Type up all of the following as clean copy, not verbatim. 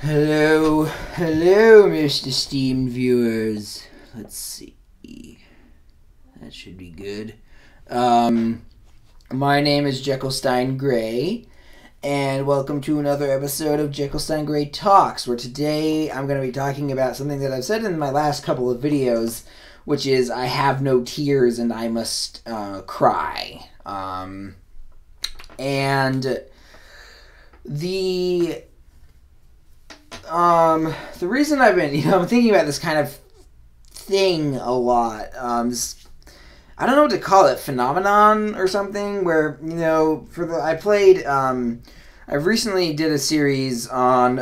Hello, Mr. Steamed viewers. Let's see. That should be good. My name is Jekyllstein Gray, and welcome to another episode of Jekyllstein Gray Talks, where today I'm going to be talking about something that I've said in my last couple of videos, which is I have no tears and I must cry. And the reason I've been, I'm thinking about this kind of thing a lot, this, I don't know what to call it, phenomenon or something, where, I recently did a series on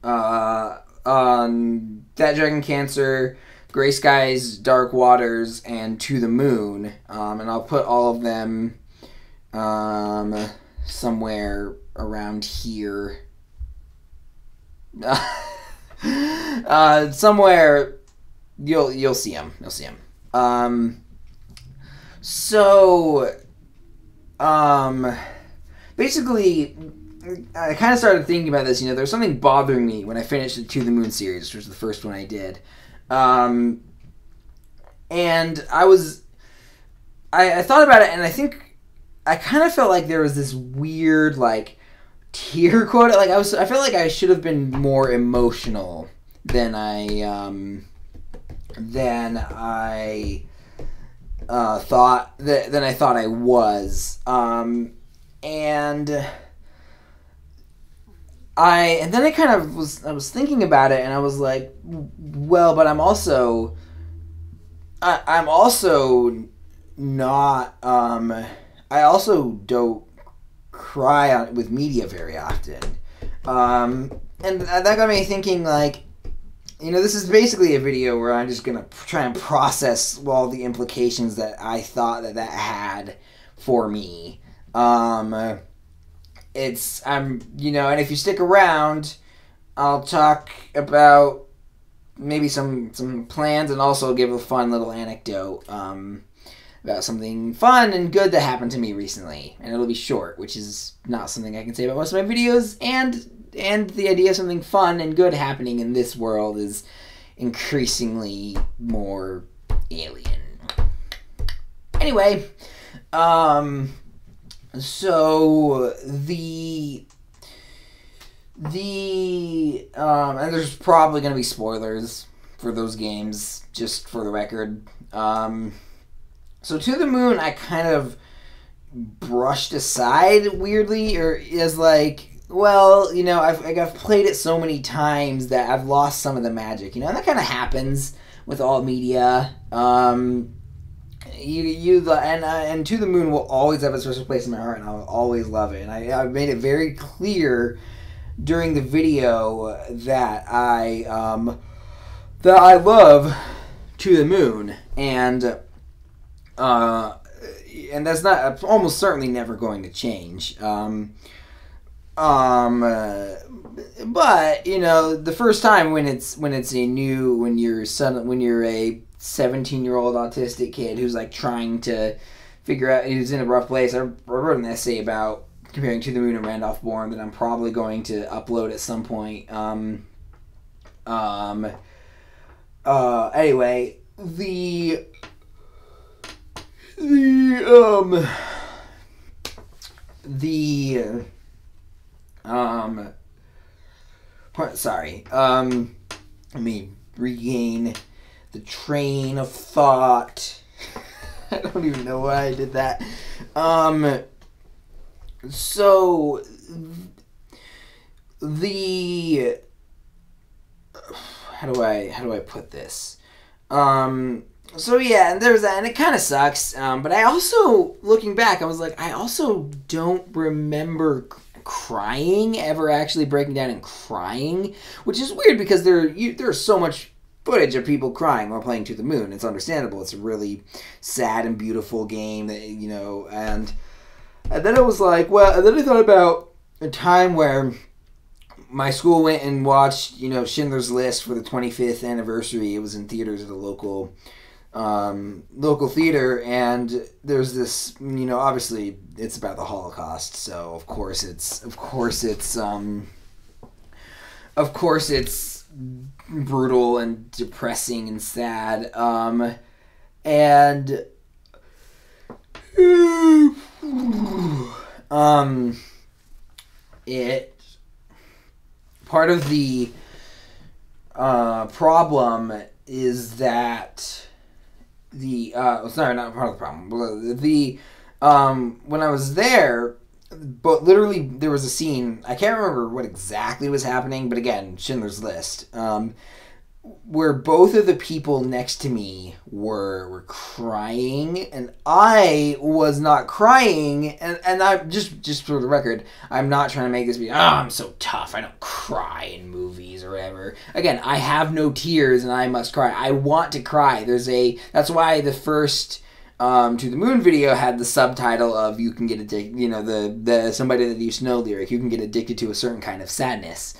That Dragon Cancer, Gray Skies, Dark Waters, and To the Moon, and I'll put all of them, somewhere around here. Somewhere you'll see them. Basically, I kind of started thinking about this. There's something bothering me when I finished the To the Moon series, which was the first one I did. And I thought about it, and I think I kind of felt like there was this weird, tear quota. I felt like I should have been more emotional than I thought I was. And then I kind of was thinking about it, and I was like, well, but I'm also not, I also don't cry with media very often. And that got me thinking, this is basically a video where I'm just going to try and process all the implications that I thought that had for me. And if you stick around, I'll talk about maybe some plans and also give a fun little anecdote, about something fun and good that happened to me recently. And it'll be short, which is not something I can say about most of my videos, and the idea of something fun and good happening in this world is increasingly more alien. Anyway, so and there's probably going to be spoilers for those games, just for the record. So To the Moon, I kind of brushed aside weirdly, or as I've played it so many times that I've lost some of the magic, and that kind of happens with all media. And To the Moon will always have a special place in my heart, and I'll always love it. And I've made it very clear during the video that I love To the Moon, and that's not almost certainly never going to change. But the first time when you're a 17-year-old autistic kid who's trying to figure out, who's in a rough place. I wrote an essay about comparing To the Moon and Randolph Bourne that I'm probably going to upload at some point. Anyway, sorry, let me regain the train of thought. I don't even know why I did that. So how do I put this? So yeah, and there's that, and it kind of sucks. But I also, looking back, I was like, I also don't remember crying, ever actually breaking down and crying, which is weird because there's so much footage of people crying while playing To the Moon. It's understandable. It's a really sad and beautiful game that, and then it was like, well, and then I thought about a time where my school went and watched, Schindler's List for the 25th anniversary. It was in theaters at a local theater, and there's this, obviously it's about the Holocaust, so of course it's of course, it's brutal and depressing and sad. And it part of the problem is that sorry, not part of the problem. When I was there, but literally there was a scene, I can't remember what exactly was happening, but again, Schindler's List, where both of the people next to me were crying, and I was not crying, and I just for the record, I'm not trying to make this be, I'm so tough, I don't cry in movies or whatever. Again, I have no tears and I must cry. I want to cry. That's why the first To the Moon video had the subtitle of "You can get addicted," the Somebody That You Know lyric, "You can get addicted to a certain kind of sadness."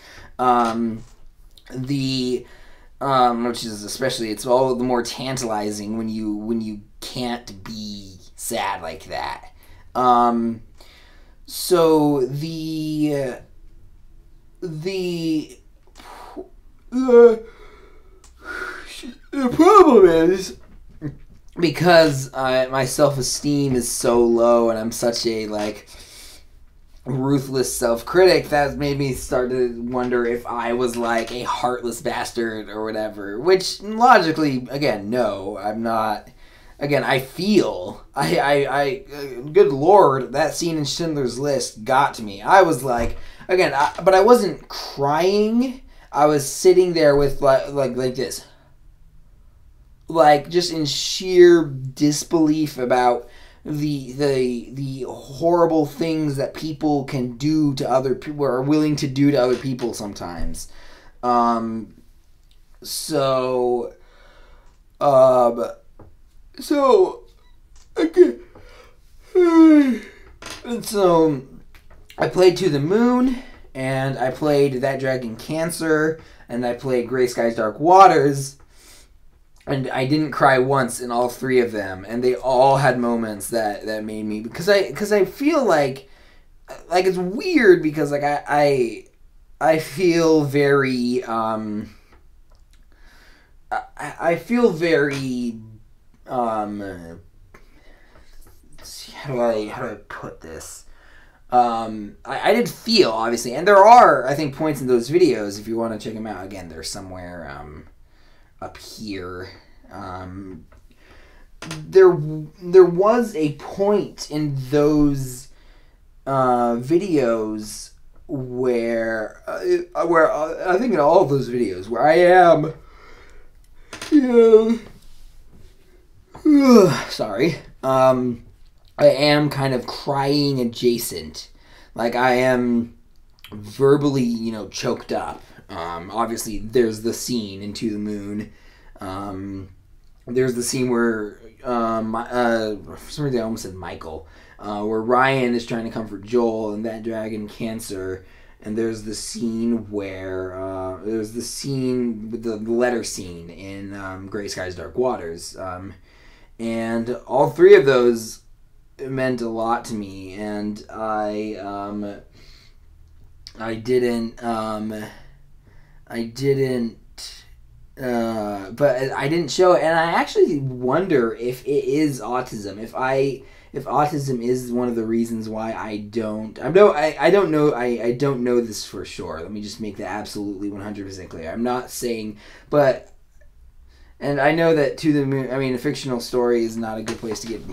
Which is especially, it's all the more tantalizing when you can't be sad like that. So the problem is, because my self-esteem is so low and I'm such a ruthless self-critic, that made me start to wonder if I was like a heartless bastard or whatever, which logically, again, no, I'm not. Again, I feel good Lord, that scene in Schindler's List got to me. I was like, again, but I wasn't crying. I was sitting there with like this, just in sheer disbelief about the horrible things that people can do to other people, or are willing to do to other people sometimes. Okay. And so I played To the Moon, and I played That Dragon Cancer, and I played Gray Skies Dark Waters. And I didn't cry once in all three of them, and they all had moments that made me, because I feel like it's weird, because I feel very I feel very how do I put this? I did feel, obviously, and there are, I think, points in those videos, if you want to check them out. Again, they're somewhere up here. There was a point in those videos where I think in all of those videos where I am, sorry, I am kind of crying adjacent. Like, I am verbally, choked up. Obviously, there's the scene in To the Moon. There's the scene where, for some reason I almost said Michael, where Ryan is trying to comfort Joel in That Dragon Cancer. And there's the scene where, there's the scene with the letter scene in Gray Skies Dark Waters. And all three of those meant a lot to me, and I didn't show it, and I actually wonder if it is autism. If autism is one of the reasons why I don't know this for sure. Let me just make that absolutely 100% clear. I'm not saying, and I know that To the Moon, a fictional story is not a good place to get,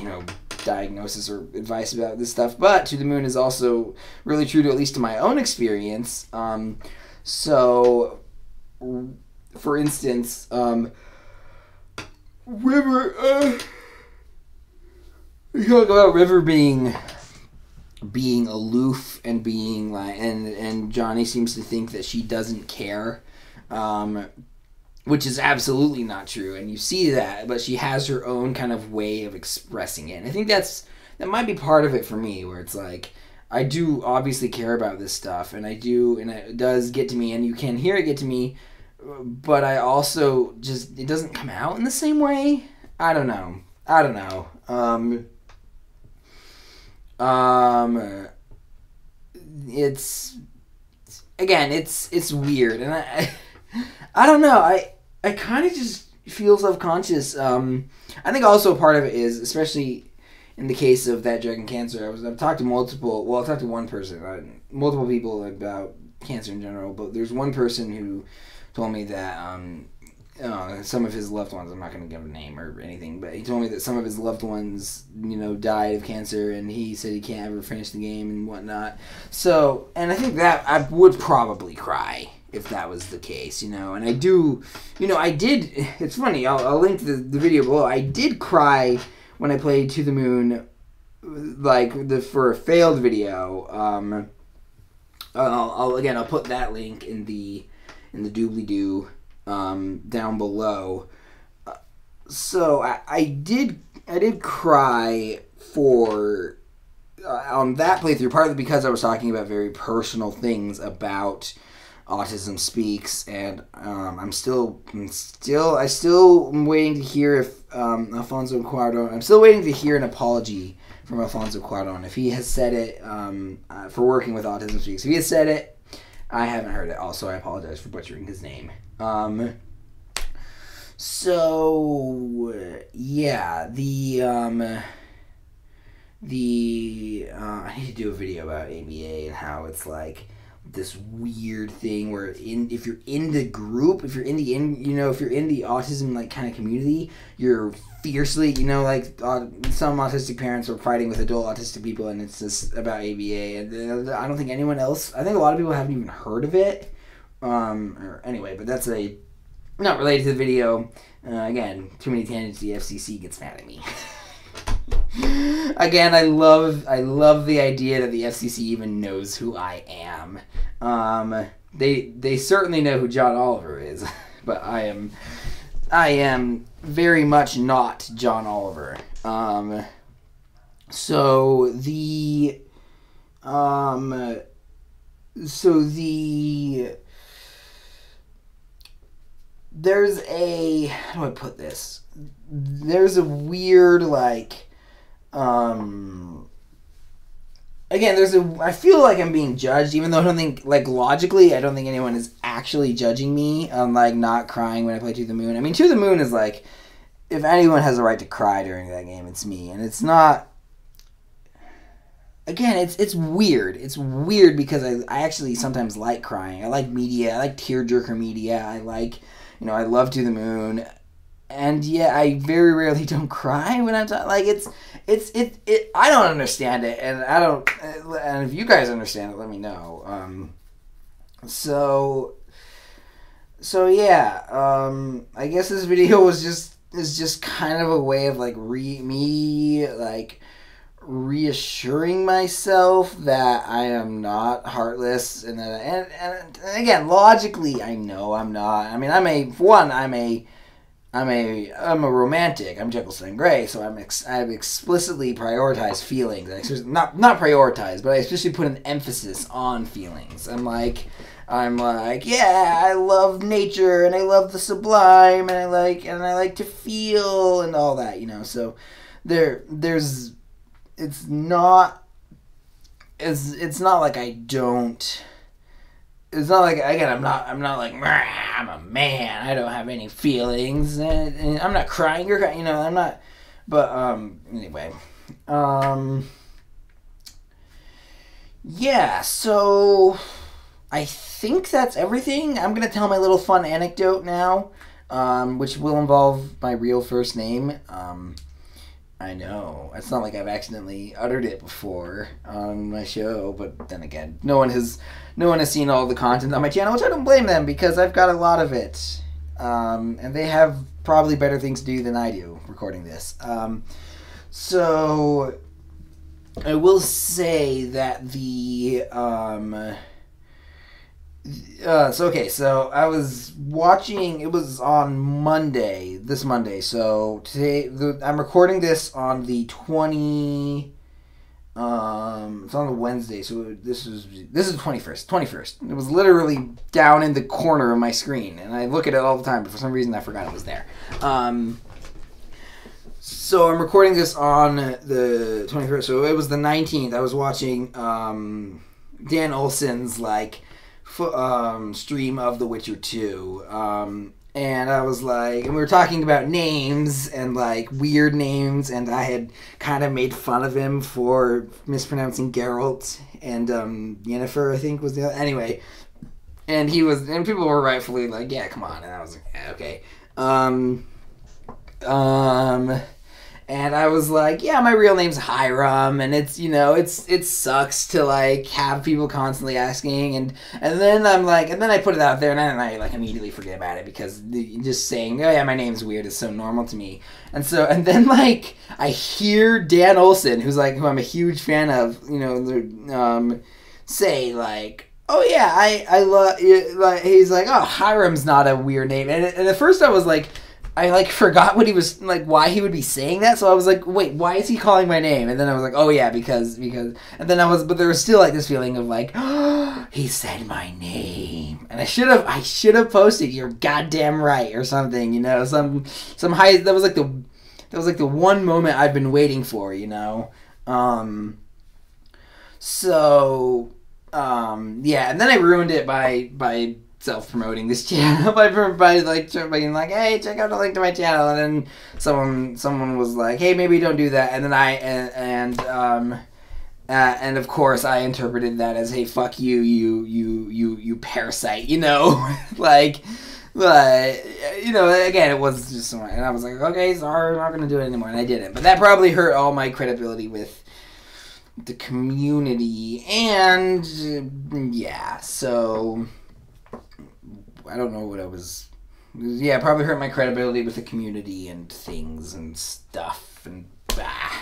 diagnosis or advice about this stuff, but To the Moon is also really true to, at least to my own experience. So, for instance, River, you talk about River being aloof and being and Johnny seems to think that she doesn't care, which is absolutely not true, and you see that, but she has her own kind of way of expressing it. And I think that might be part of it for me, where it's like, I do obviously care about this stuff, and it does get to me, and you can hear it get to me, but I also it doesn't come out in the same way. I don't know. again, it's weird, and I don't know. I kind of just feel self-conscious. I think also part of it is, especially in the case of that drug and cancer, I've talked to I've talked to one person, multiple people about cancer in general, but there's one person who told me that some of his loved ones, I'm not going to give a name or anything, but he told me that some of his loved ones, died of cancer, and he said he can't ever finish the game and whatnot. So, and I think that I would probably cry if that was the case, and I do, I did, it's funny, I'll link the video below. I did cry when I played To the Moon, for a failed video. I'll put that link in the doobly-doo down below. So I did cry for on that playthrough, partly because I was talking about very personal things about Autism Speaks, and I'm still waiting to hear if Alfonso Cuarón. I'm still waiting to hear an apology from Alfonso Cuarón if he has said it for working with Autism Speaks. If he has said it, I haven't heard it. Also, I apologize for butchering his name. So yeah, I need to do a video about ABA and how it's like this weird thing where if you're in the group, if you're in the autism kind of community, you're fiercely, some autistic parents are fighting with adult autistic people, and it's just about ABA, and I don't think anyone else, I think a lot of people haven't even heard of it, or anyway, but that's not related to the video. Again, too many tangents, the FCC gets mad at me. Again, I love the idea that the FCC even knows who I am. They certainly know who John Oliver is, but I am very much not John Oliver. There's a, how do I put this? There's a weird, I feel like I'm being judged, even though I don't think, logically, I don't think anyone is actually judging me on, not crying when I play To the Moon. I mean, To the Moon is, if anyone has a right to cry during that game, it's me. And it's not, again, it's weird. It's weird because I actually sometimes like crying. I like media. I like tearjerker media. I like, I love To the Moon. And yeah, I very rarely don't cry when I'm talking. I don't understand it, and and if you guys understand it, let me know. So yeah, I guess this video is just kind of a way of reassuring myself that I am not heartless, and and again, logically, I know I'm not. I mean, I'm a romantic. I'm Jekyllstein Gray, so I've explicitly prioritized feelings. Not prioritized, but I especially put an emphasis on feelings. I'm like, yeah, I love nature, and I love the sublime, and I like to feel, and all that, So there's it's not like I don't. It's not like, again, I'm not like, I'm a man, I don't have any feelings, and I'm not crying, you're crying, I'm not, but, anyway, yeah, so, I think that's everything. I'm gonna tell my little fun anecdote now, which will involve my real first name. I know, it's not like I've accidentally uttered it before on my show, but then again, no one has seen all the content on my channel, which I don't blame them, because I've got a lot of it, and they have probably better things to do than I do recording this. So I will say that so I was watching, it was on this Monday, so today, I'm recording this on the it's on the Wednesday, so this is the 21st. It was literally down in the corner of my screen, and I look at it all the time, but for some reason I forgot it was there. So I'm recording this on the 21st, so it was the 19th. I was watching Dan Olsen's, stream of The Witcher 2. And I was like, and we were talking about names and like weird names, and I had kind of made fun of him for mispronouncing Geralt, and Yennefer, I think, was the other. Anyway, and people were rightfully like, yeah, come on, and I was like, yeah, okay. And I was like, yeah, my real name's Hiram, and it's, it sucks to like have people constantly asking, and then I'm like, and then I put it out there, and then I like immediately forget about it because just saying, oh yeah, my name's weird is so normal to me, and then like I hear Dan Olson, who I'm a huge fan of, say like, oh yeah, I love, like, he's like, oh, Hiram's not a weird name, and at first I was like, I like forgot what he was like, why he would be saying that. So I was like, wait, why is he calling my name? And then I was like, oh yeah, because. And then but there was still like this feeling of like, oh, he said my name, and I should have posted "You're goddamn right" or something, some high. That was like the one moment I've been waiting for, So, yeah, and then I ruined it by self-promoting this channel by being like, hey, check out the link to my channel, and then someone was like, hey, maybe don't do that, and then and of course I interpreted that as, hey, fuck you parasite, like, again, it was just someone, and I was like, okay, sorry, I'm not gonna do it anymore, and I didn't, but that probably hurt all my credibility with the community, and yeah, so I don't know what I was. Yeah, probably hurt my credibility with the community and things and stuff and bah.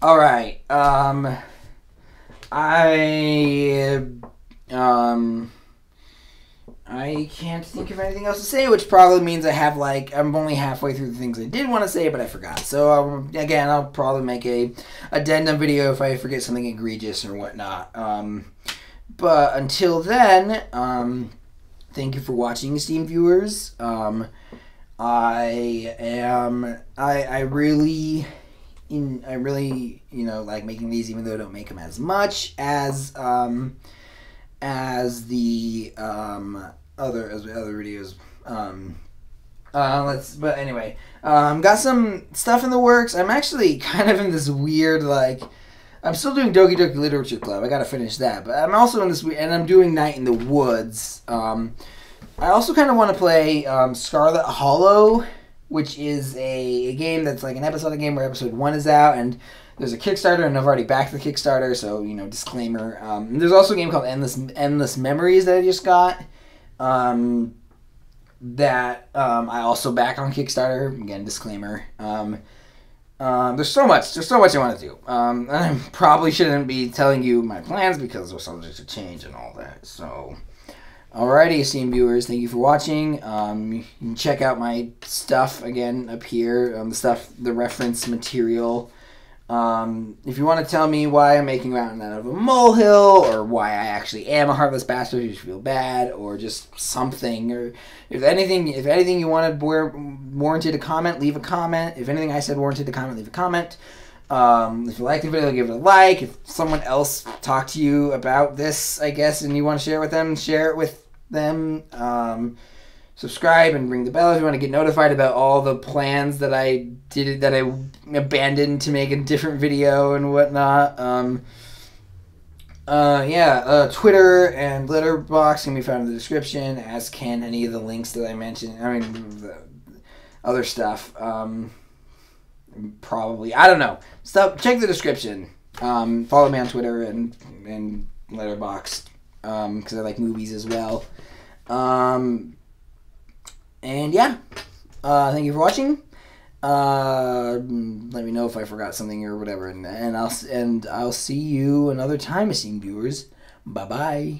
All right. I can't think of anything else to say, which probably means I'm only halfway through the things I did want to say, but I forgot. So again, I'll probably make a addendum video if I forget something egregious or whatnot. But until then, thank you for watching, esteemed viewers. I really like making these, even though I don't make them as much as the other videos. But anyway, got some stuff in the works. I'm actually kind of in this weird, like, I'm still doing Doki Doki Literature Club. I gotta finish that. But I'm also in this, and I'm doing Night in the Woods. I also kind of want to play Scarlet Hollow, which is a game that's like an episodic game where episode 1 is out, and there's a Kickstarter, and I've already backed the Kickstarter, so, disclaimer. There's also a game called Endless Memories that I just got, that I also back on Kickstarter. Again, disclaimer. There's so much I want to do. And I probably shouldn't be telling you my plans because they're subject to change and all that. So, alrighty, esteemed viewers, thank you for watching. You can check out my stuff again up here. The reference material. If you want to tell me why I'm making a mountain out of a molehill, or why I actually am a heartless bastard who should feel bad, or just something, or if anything you wanted warranted a comment, leave a comment. If anything I said warranted a comment, leave a comment. If you liked the video, give it a like. If someone else talked to you about this, I guess, and you want to share it with them, share it with them. Subscribe and ring the bell if you want to get notified about all the plans that I abandoned to make a different video and whatnot. Twitter and Letterboxd can be found in the description, as can any of the links that I mentioned. I mean, the other stuff. Probably, I don't know. Check the description. Follow me on Twitter and Letterboxd, because I like movies as well. And yeah, thank you for watching. Let me know if I forgot something or whatever, and I'll see you another time, esteemed viewers. Bye bye.